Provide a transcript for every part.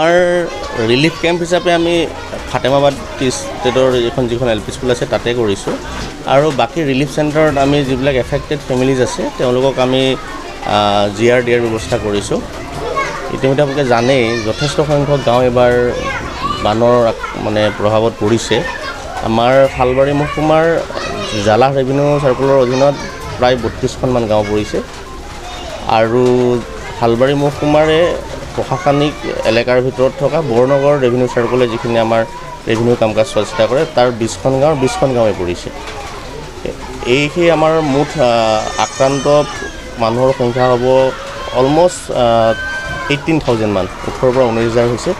আমাৰ relief camp হিচাপে আমি ফাতেমাবাদ টি ষ্টেটৰ যিখন এল পি স্কুল আছে তাতে কৰিছোঁ আৰু বাকী ৰিলিফ চেণ্টাৰত আমি যিবিলাক এফেক্টেড ফেমিলিজ আছে তেওঁলোকক আমি জিআৰ দিয়াৰ ব্যৱস্থা কৰিছোঁ। ইতিমধ্যে আপোনালোকে জানেই যথেষ্ট সংখ্যক গাঁও এইবাৰ বানৰ মানে প্ৰভাৱত পৰিছে। আমাৰ শালবাৰী মহকুমাৰ জালাহ ৰেভিনিউ চাৰ্কুলৰ অধীনত প্ৰায় 32খনমান গাঁও পৰিছে আৰু শালবাৰী মহকুমাৰে প্ৰশাসনিক এলেকাৰ ভিতৰত থকা বৰনগৰ ৰেভিনিউ চাৰ্কুলে যিখিনি আমাৰ ৰেভিনিউ কাম কাজ চোৱা চিতা কৰে তাৰ 20খন গাঁৱে পৰিছে। সেই আমাৰ মুঠ আক্ৰান্ত মানুহৰ সংখ্যা হ'ব অলমষ্ট 18,000 মান, 18 পৰা 19,000 হৈছে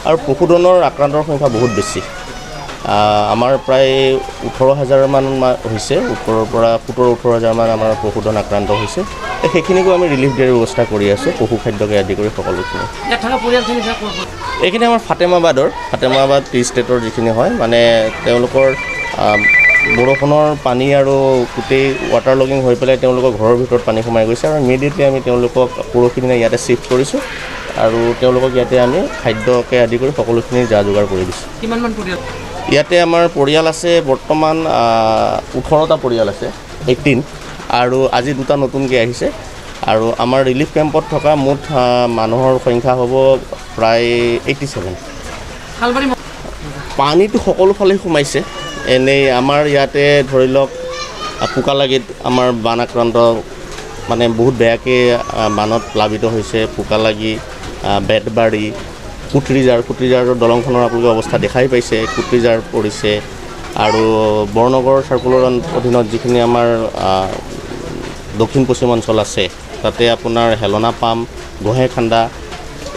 আৰু পশুধনৰ আক্ৰান্তৰ সংখ্যা বহুত বেছি। আমাৰ প্ৰায় 18,000 মান হৈছে, 18 পৰা 17-18,000 মান আমাৰ পশুধন আক্ৰান্ত হৈছে। সেইখিনিকো আমি ৰিলিফ দিয়াৰ ব্যৱস্থা কৰি আছোঁ, পশু খাদ্যকে আদি কৰি সকলোখিনি। এইখিনি আমাৰ ফাতেমাবাদ টি ষ্টেটৰ যিখিনি হয় মানে তেওঁলোকৰ বৰষুণৰ পানী আৰু গোটেই ৱাটাৰ লগিং হৈ পেলাই তেওঁলোকৰ ঘৰৰ ভিতৰত পানী সোমাই গৈছে আৰু ইমিডিয়েটলি আমি তেওঁলোকক পৰহি দিনা ইয়াতে শিফ্ট কৰিছোঁ আৰু তেওঁলোকক ইয়াতে আমি খাদ্যকে আদি কৰি সকলোখিনি যা যোগাৰ কৰি দিছোঁ। কিমানমান পৰিয়াল ইয়াতে আমাৰ পৰিয়াল আছে বৰ্তমান 18টা পৰিয়াল আছে, 18 আৰু আজি 2টা নতুনকৈ আহিছে আৰু আমাৰ ৰিলিফ কেম্পত থকা মুঠ মানুহৰ সংখ্যা হ'ব প্ৰায় 87। পানীটো সকলো ফালে সোমাইছে। এনেই আমাৰ ইয়াতে ধৰি লওক পোকালাগিত আমাৰ বান আক্ৰান্ত মানে বহুত বেয়াকৈ বানত প্লাবিত হৈছে। পোকালাগি, বেতবাৰী, কুটৰিজাৰ দলংখনৰ আপোনালোকে অৱস্থা দেখাই পাইছে, কুটৰিজাৰ পৰিছে আৰু বৰনগৰ চাৰ্কুলৰ অধীনত যিখিনি আমাৰ দক্ষিণ পশ্চিম অঞ্চল আছে তাতে আপোনাৰ হেলনা পাম, গোহাঁইখান্দা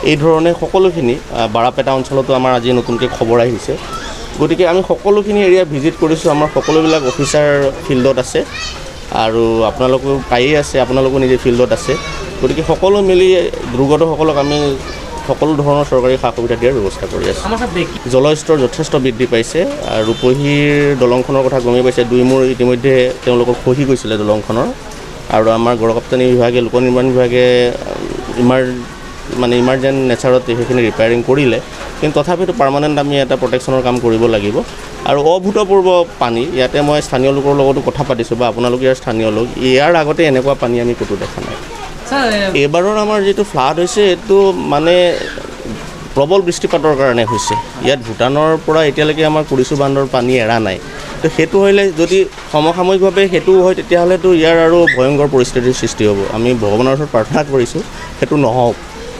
এই ধৰণে সকলোখিনি, বাৰাপেটা অঞ্চলতো আমাৰ আজি নতুনকৈ খবৰ আহিছে। গতিকে আমি সকলোখিনি এৰিয়া ভিজিট কৰিছোঁ। আমাৰ সকলোবিলাক অফিচাৰ ফিল্ডত আছে আৰু আপোনালোকো পায়েই আছে, আপোনালোকো নিজে ফিল্ডত আছে। গতিকে সকলো মিলি দুৰ্গতসকলক আমি সকলো ধৰণৰ চৰকাৰী সা সুবিধা দিয়াৰ ব্যৱস্থা কৰি আছোঁ। জলস্তৰ যথেষ্ট বৃদ্ধি পাইছে। ৰূপহীৰ দলংখনৰ কথা গমেই পাইছে, 2 মূৰ ইতিমধ্যে তেওঁলোকক খহি গৈছিলে দলংখনৰ আৰু আমাৰ গড়কাপ্তানি বিভাগে, লোক নিৰ্মাণ বিভাগে ইমাৰ্জেণ্ট নেচাৰত সেইখিনি ৰিপেয়াৰিং কৰিলে, কিন্তু তথাপিতো পাৰ্মানেণ্ট আমি এটা প্ৰটেকশ্যনৰ কাম কৰিব লাগিব। আৰু অভূতপূৰ্ব পানী, ইয়াতে মই স্থানীয় লোকৰ লগতো কথা পাতিছোঁ বা আপোনালোকে ইয়াৰ স্থানীয় লোক, ইয়াৰ আগতে এনেকুৱা পানী আমি ক'তো দেখা নাই। এইবাৰৰ আমাৰ যিটো ফ্লাড হৈছে এইটো মানে প্ৰবল বৃষ্টিপাতৰ কাৰণে হৈছে। ইয়াত ভূটানৰ পৰা এতিয়ালৈকে আমাৰ কুৰিচু বান্ধৰ পানী এৰা নাই। তো সেইটো হ'লে যদি সমসাময়িকভাৱে সেইটো হয় তেতিয়াহ'লেতো ইয়াৰ আৰু ভয়ংকৰ পৰিস্থিতিৰ সৃষ্টি হ'ব। আমি ভগৱানৰ ওচৰত প্ৰাৰ্থনা কৰিছোঁ সেইটো নহওক,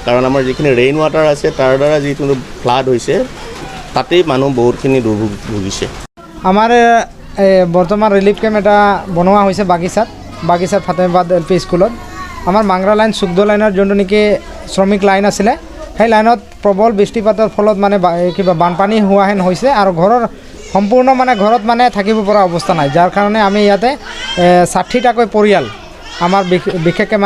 কাৰণ আমাৰ যিখিনি ৰেইন ৱাটাৰ আছে তাৰ দ্বাৰা যিটো ফ্লাড হৈছে তাতেই মানুহ বহুতখিনি দুৰ্ভোগ ভুগিছে। আমাৰ বৰ্তমান ৰিলিফ কেম্প এটা বনোৱা হৈছে বাগিচাত ফাতেমাবাদ এল পি স্কুলত। আমাৰ মাংৰা লাইন চুকদ লাইনৰ যোনটো নেকি শ্ৰমিক লাইন আছিলে, সেই লাইনত প্ৰবল বৃষ্টিপাতৰ ফলত মানে কিবা বানপানী হোৱাহেন হৈছে আৰু সম্পূৰ্ণ ঘৰত থাকিব পৰা অৱস্থা নাই, যাৰ কাৰণে আমি ইয়াতে 60টাকৈ পৰিয়াল আমাৰ বিশেষকৈ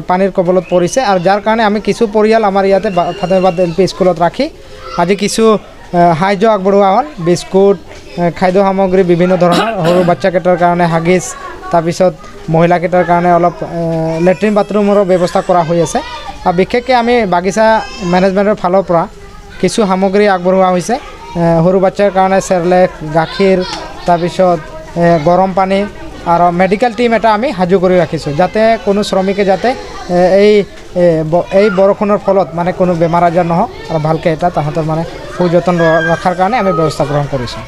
পানীৰ কবলত পৰিছে আৰু যাৰ কাৰণে আমি কিছু পৰিয়াল আমাৰ ইয়াতে ফাতেমাবাদ এল পি স্কুলত ৰাখি আজি কিছু সাহায্য আগবঢ়োৱা হ'ল। বিস্কুট, খাদ্য সামগ্ৰী বিভিন্ন ধৰণৰ, সৰু বাচ্চাকেইটাৰ কাৰণে হাগিছ, তাৰপিছত মহিলাকেইটাৰ কাৰণে অলপ লেট্ৰিন বাথৰুমৰো ব্যৱস্থা কৰা হৈ আছে। আৰু বিশেষকৈ আমি বাগিচা মেনেজমেণ্টৰ ফালৰ পৰা কিছু সামগ্ৰী আগবঢ়োৱা হৈছে। সৰু বাচ্চাৰ কাৰণে চেৰেলেক, গাখীৰ, তাৰপিছত গৰম পানী আৰু মেডিকেল টিম এটা আমি সাজু কৰি ৰাখিছোঁ, যাতে কোনো শ্ৰমিকে যাতে এই বৰষুণৰ ফলত কোনো বেমাৰ আজাৰ নহওক আৰু ভালকৈ এটা তাহাঁতৰ সুযতন ৰখাৰ কাৰণে আমি ব্যৱস্থা গ্ৰহণ কৰিছোঁ।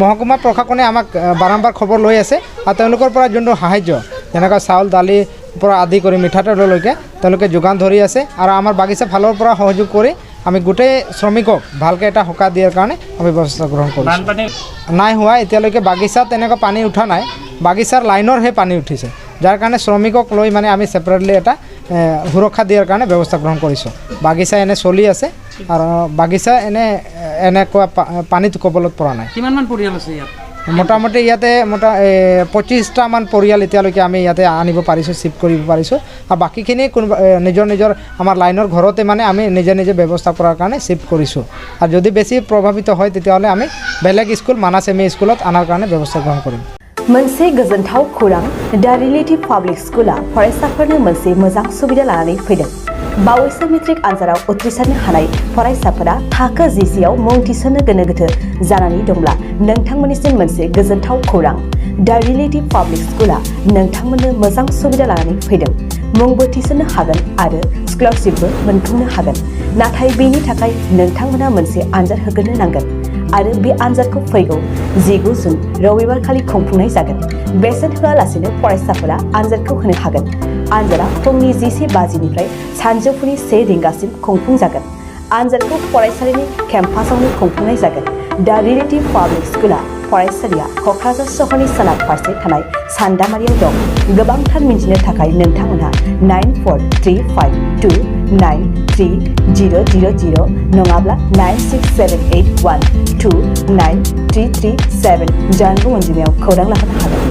মহকুমা প্ৰশাসনে আমাক বাৰম্বাৰ খবৰ লৈ আছে আৰু তেওঁলোকৰ পৰা যোনটো সাহায্য যেনেকৈ চাউল, দালিৰ পৰা আদি কৰি মিঠাতেললৈকে তেওঁলোকে যোগান ধৰি আছে আৰু আমাৰ বাগিচা ফালৰ পৰা সহযোগ কৰি আমি গোটেই শ্ৰমিকক ভালকৈ এটা সকাহ দিয়াৰ কাৰণে আমি ব্যৱস্থা গ্ৰহণ কৰিছোঁ। নাই হোৱা এতিয়ালৈকে বাগিচাত তেনেকুৱা পানী উঠা নাই, বাগিচাৰ লাইনৰহে পানী উঠিছে, যাৰ কাৰণে শ্ৰমিকক লৈ আমি ছেপাৰেটলি এটা সুৰক্ষা দিয়াৰ কাৰণে ব্যৱস্থা গ্ৰহণ কৰিছোঁ। বাগিচা এনে চলি আছে আৰু বাগিচা এনেকুৱা পানীত কবলত পৰা নাই। কিমানমান পৰিয়াল আছে ইয়াত? মোটামুটি ইয়াতে 25টামান পৰিয়াল এতিয়ালৈকে আমি ইয়াতে আনিব পাৰিছোঁ, শিফ্ট কৰিব পাৰিছোঁ আৰু বাকীখিনি কোনোবা নিজৰ আমাৰ লাইনৰ ঘৰতে আমি নিজে ব্যৱস্থা কৰাৰ কাৰণে শিফ্ট কৰিছোঁ। আৰু যদি বেছি প্ৰভাৱিত হয় তেতিয়াহ'লে আমি বেলেগ স্কুল, মানাছ এম ই স্কুলত আনাৰ কাৰণে ব্যৱস্থা গ্ৰহণ কৰিম। मोनसे गोजोनथाव खौरां दा रिलेटिभ पाब्लिक स्कुला फरायसाफोरनो मोनसे मोजां सुबिदा लानानै फैदों। बावैसो मेट्रिक आनजादाव उथ्रिसारनो हानाय फरायसाफोरा थाखो जिसेआव मुं थिसननो गोनो गोथो जानानै दंब्ला नोंथांमोननिसिम मोनसे गोजोनथाव खौरां दा रिलेटिभ पाब्लिक स्कुला नोंथांमोननो मोजां सुबिदा लानानै फैदों मुंबो थिसननो हागोन आरो स्कलारशिपबो मोनफुंनो हागोन नाथाय बेनि थाखाय नोंथांमोना मोनसे आनजाद होग्रोनो नांगोन आरो बे आनजादखौ फैगौ 19 जुन रबिबार खालि खुंफुंनाय जागोन बेसेन होआलासेनो फरायसाफोरा आनजादखौ होनो हागोन आनजादा फुंनि 11:50निफ्राय सानजौफुनि 1 रिंगासिम खुंफुंजागोन आनजादखौ फरायसालिनि केम्पासावनो खुंफुंनाय जागोन दा रिलेटिभ पाब्लिक स्कुला फरायसालिया क'क्राझार सहरनि सोनाब फारसे थानाय सान्दामारियाव दं गोबांथार मिन्थिनो थाखाय नोंथांमोनहा 9435293000 नङाब्ला 9678129337 जानबुं अनजिमायाव खौरां लाहरनो हागोन